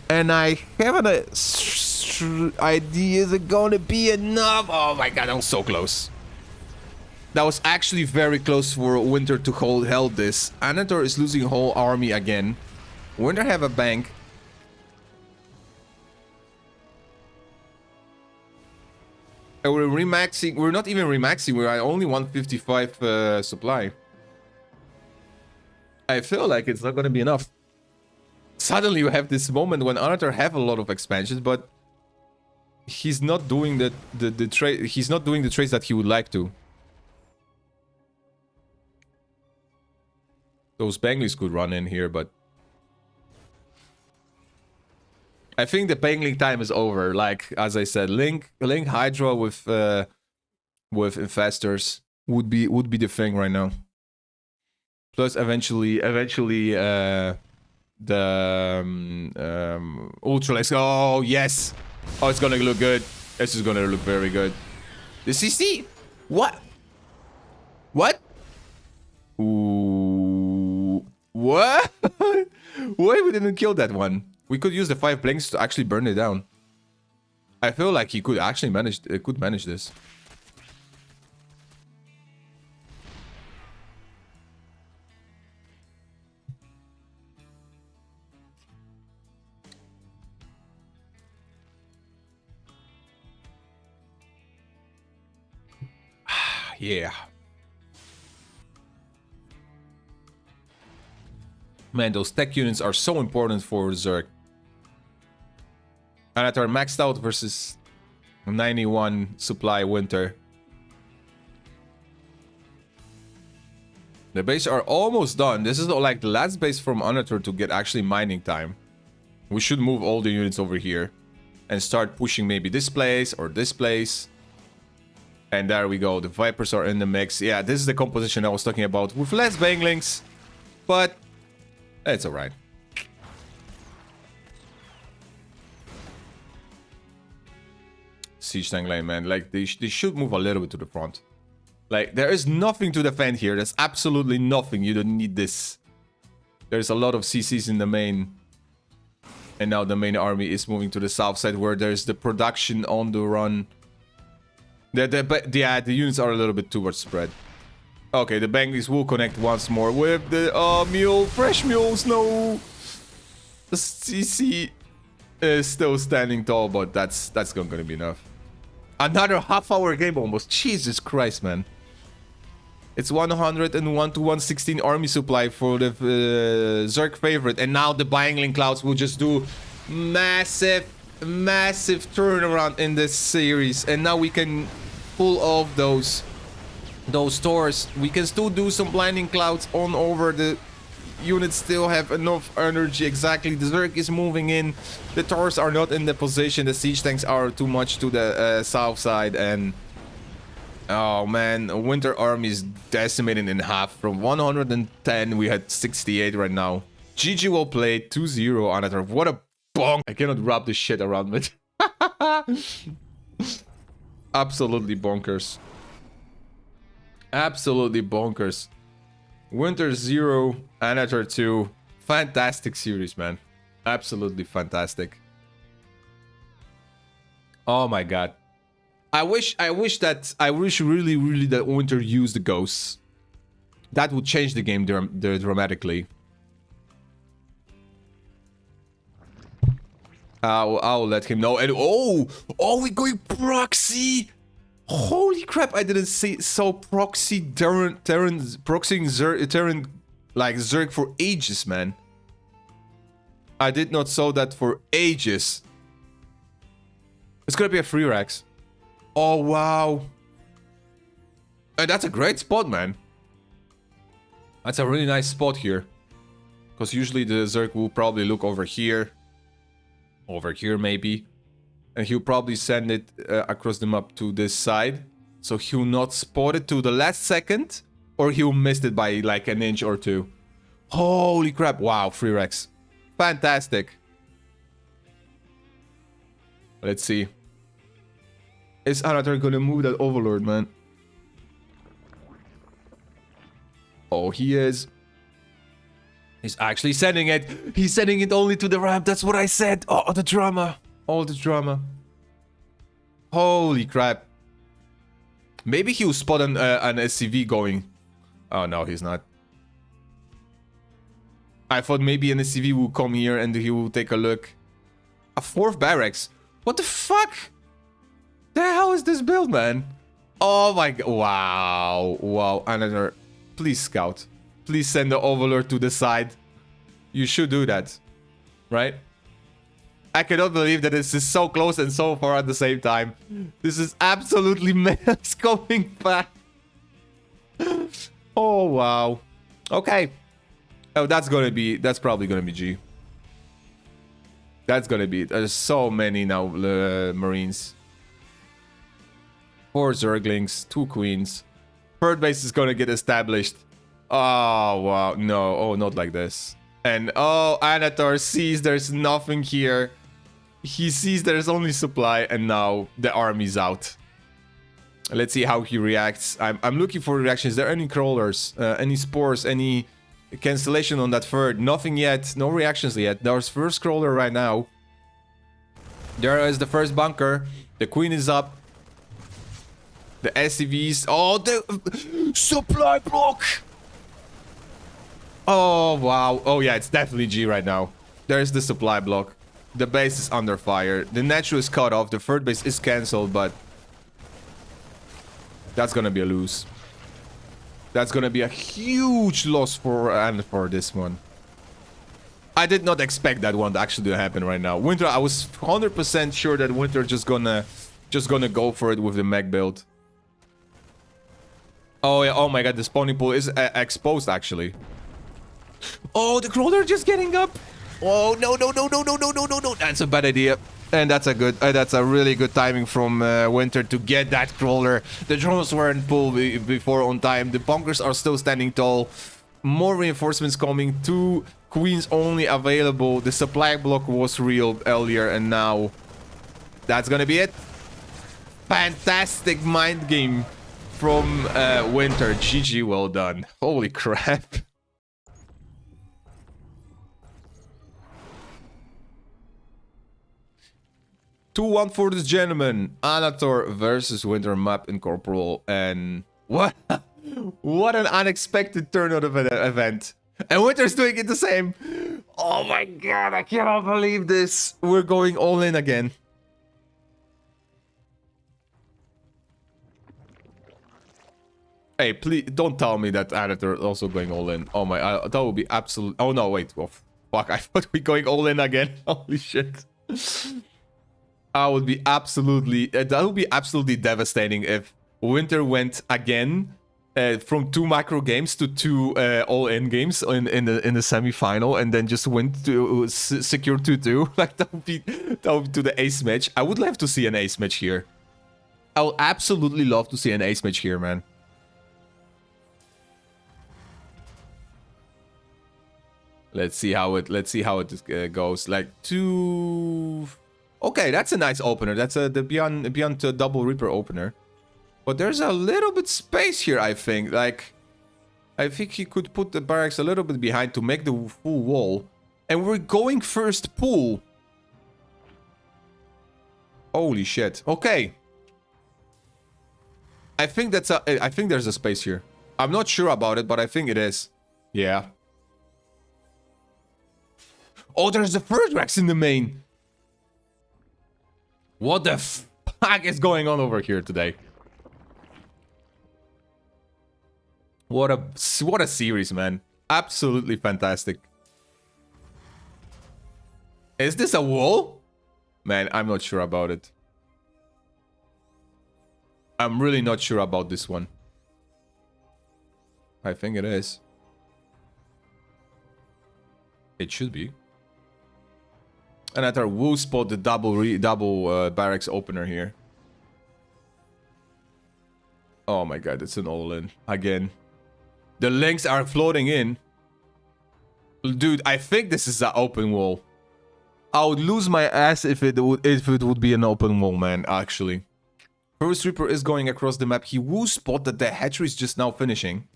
And I have an idea, is it gonna be enough? Oh my god, I was so close. That was actually very close for Wintr to hold this. Annatar is losing whole army again. Wintr have a bank. And we're remaxing. We're not even remaxing. We're at only 155 supply. I feel like it's not going to be enough. Suddenly you have this moment when Annatar have a lot of expansions, but he's not doing the trade. He's not doing the trades that he would like to. Those Benglies could run in here, but I think the Bangling time is over. Like, as I said, Link Hydra with infestors would be the thing right now. Plus, eventually, the Ultralex. Oh yes! Oh, it's gonna look good. This is gonna look very good. The CC. What? What? Ooh. What? Why we didn't kill that one? We could use the 5 blinks to actually burn it down. I feel like he could actually manage this. Yeah. Man, those tech units are so important for Zerg. Annatar maxed out versus 91 supply Wintr. The base are almost done. This is like the last base from Annatar to get actually mining time. We should move all the units over here and start pushing maybe this place or this place. And there we go. The Vipers are in the mix. Yeah, this is the composition I was talking about with less Banglings, but it's alright. Siege tank lane, man. Like, they should move a little bit to the front. Like, there is nothing to defend here. There's absolutely nothing. You don't need this. There's a lot of CCs in the main. And now the main army is moving to the south side where there's the production on the run. The units are a little bit too much spread. Okay, the Banglies will connect once more with the mule. Fresh mules, no. The CC is still standing tall, but that's not gonna be enough. Another half-hour game almost. Jesus Christ, man. It's 101 to 116 army supply for the Zerg favorite, and now the Bangling Clouds will just do massive turnaround in this series, and now we can pull off those stores. We can still do some blinding clouds on over. The units still have enough energy. Exactly, the Zerg is moving in. The Taurs are not in the position. The siege tanks are too much to the south side, and oh man, Wintr army is decimated in half. From 110 we had 68 right now. GG well played. 2-0 Annatar. What a bonk. I cannot wrap this shit around with. Absolutely bonkers. Absolutely bonkers. Wintr 0, Annatar 2. Fantastic series, man. Absolutely fantastic. Oh my god. I wish really that Wintr used the ghosts. That would change the game dramatically. I'll let him know. And oh, we're going proxy. Holy crap! I didn't saw proxy proxying Terran like Zerg for ages, man. I did not saw that for ages. It's gonna be a free Rex. Oh wow! And that's a great spot, man. That's a really nice spot here. Because usually the Zerg will probably look over here. Over here, maybe. And he'll probably send it across the map to this side. So he'll not spot it to the last second. Or he'll miss it by like an inch or two. Holy crap. Wow, 3 Rex. Fantastic. Let's see. Is Annatar gonna move that Overlord, man? Oh, he is. He's actually sending it. He's sending it only to the ramp. That's what I said. Oh, the drama. All the drama. Holy crap. Maybe he'll spot an SCV going. Oh, no, he's not. I thought maybe an SCV will come here and he will take a look. A 4th barracks. What the fuck? The hell is this build, man? Oh my god. Wow. Wow. Another. Please scout. Please send the Overlord to the side. You should do that. Right? I cannot believe that this is so close and so far at the same time. This is absolutely madness coming back. Oh, wow. Okay. Oh, that's probably gonna be G. That's gonna be... There's so many now, Marines. 4 Zerglings, 2 Queens. 3rd base is gonna get established. Oh, wow. No. Oh, not like this. And, oh, Annatar sees there's nothing here. He sees there's only supply, and now the army's out. Let's see how he reacts. I'm looking for reactions. Is there any crawlers? Any spores? Any cancellation on that 3rd? Nothing yet. No reactions yet. There's first crawler right now. There is the first bunker. The queen is up. The SCVs. Oh, the supply block. Oh, wow. Oh, yeah, it's definitely G right now. There's the supply block. The base is under fire. The natural is cut off. The 3rd base is cancelled, but that's gonna be a lose. That's gonna be a huge loss for this one. I did not expect that one actually to happen right now. Wintr, I was 100% sure that Wintr just gonna go for it with the mech build. Oh yeah, oh my god, the spawning pool is exposed actually. Oh, the crawler just getting up. Oh no. That's a bad idea. And that's a really good timing from Wintr to get that crawler. The drones weren't pulled before on time. The bunkers are still standing tall. More reinforcements coming. 2 queens only available. The supply block was real earlier, and now that's gonna be it. Fantastic mind game from Wintr. GG, well done. Holy crap. 2-1 for this gentleman. Annatar versus Wintr map in Corporal. And what? What an unexpected turn of an event. And Wintr's doing it the same. Oh my god, I cannot believe this. We're going all in again. Hey, please don't tell me that Annatar is also going all in. Oh my, that would be absolute. Oh no, wait. Oh, fuck, I thought we were going all in again. Holy shit. That would be absolutely devastating if Wintr went again from 2 macro games to 2 all-in games in the semi-final, and then just went to secure 2-2. Like that would be to the ace match. I would love to see an ace match here. I would absolutely love to see an ace match here, man. Let's see how it goes. Like 2. Okay, that's a nice opener. That's the beyond double Reaper opener. But there's a little bit space here, I think. Like, I think he could put the barracks a little bit behind to make the full wall. And we're going first pool. Holy shit. Okay. I think there's a space here. I'm not sure about it, but I think it is. Yeah. Oh, there's the first Rex in the main. What the fuck is going on over here today? What a series, man. Absolutely fantastic. Is this a wall? Man, I'm not sure about it. I'm really not sure about this one. I think it is. It should be. Annatar will spot the double barracks opener here. Oh my god, it's an all-in again. The links are floating in. Dude, I think this is an open wall. I would lose my ass if it would be an open wall, man, actually. First Reaper is going across the map. He will spot that the hatchery is just now finishing.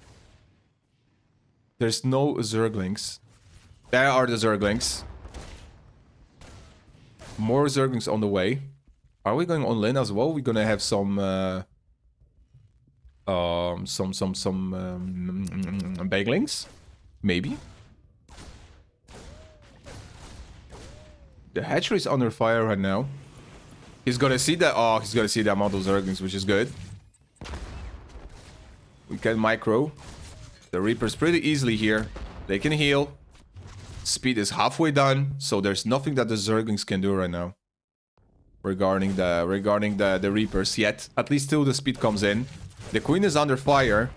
There's no Zerglings. There are the Zerglings. More Zerglings on the way. Are we going on lane as well? We're gonna have some Baglings? Maybe? The hatchery is under fire right now. He's gonna see that. Oh, he's gonna see the amount of Zerglings, which is good. We can micro the Reapers pretty easily here. They can heal. Speed is halfway done, so there's nothing that the Zerglings can do right now regarding the Reapers yet. At least till the speed comes in. The Queen is under fire.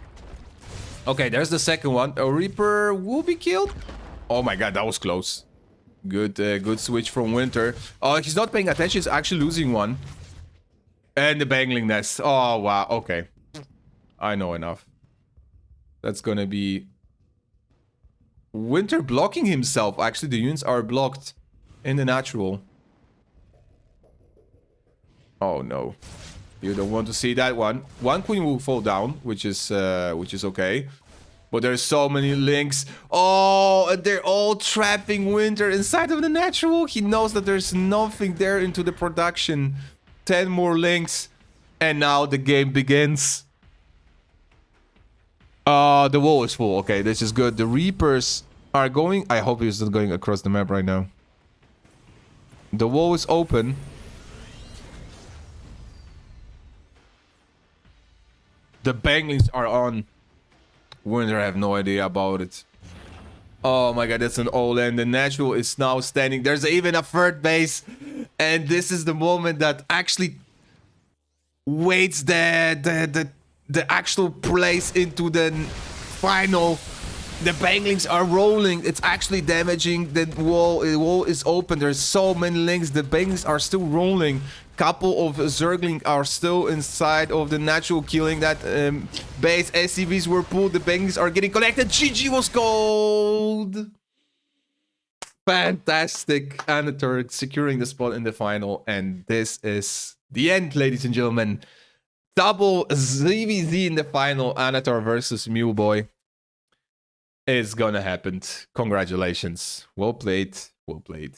Okay, there's the second one. A Reaper will be killed. Oh my god, that was close. Good switch from Wintr. Oh, he's not paying attention. He's actually losing one. And the Bangling Nest. Oh, wow. Okay. I know enough. That's gonna be... Wintr blocking himself. Actually, the units are blocked in the natural. Oh, no. You don't want to see that one. One queen will fall down, which is okay. But there's so many links. Oh, and they're all trapping Wintr inside of the natural. He knows that there's nothing there into the production. 10 more links. And now the game begins. The wall is full. Okay, this is good. The Reapers are going... I hope he's not going across the map right now. The wall is open. The Banglings are on. Wintr, I have no idea about it. Oh my god, that's an all-in. The natural is now standing. There's even a third base. And this is the moment that actually waits the actual place into the final. The Banglings are rolling. It's actually damaging the wall. The wall is open. There's so many links. The Banglings are still rolling. Couple of Zergling are still inside of the natural, killing that base. SCVs were pulled. The Banglings are getting collected. GG was gold. Fantastic. Annatar securing the spot in the final. And this is the end, ladies and gentlemen. Double ZVZ in the final. Annatar versus MuleBoy. It's gonna happen. Congratulations. Well played. Well played.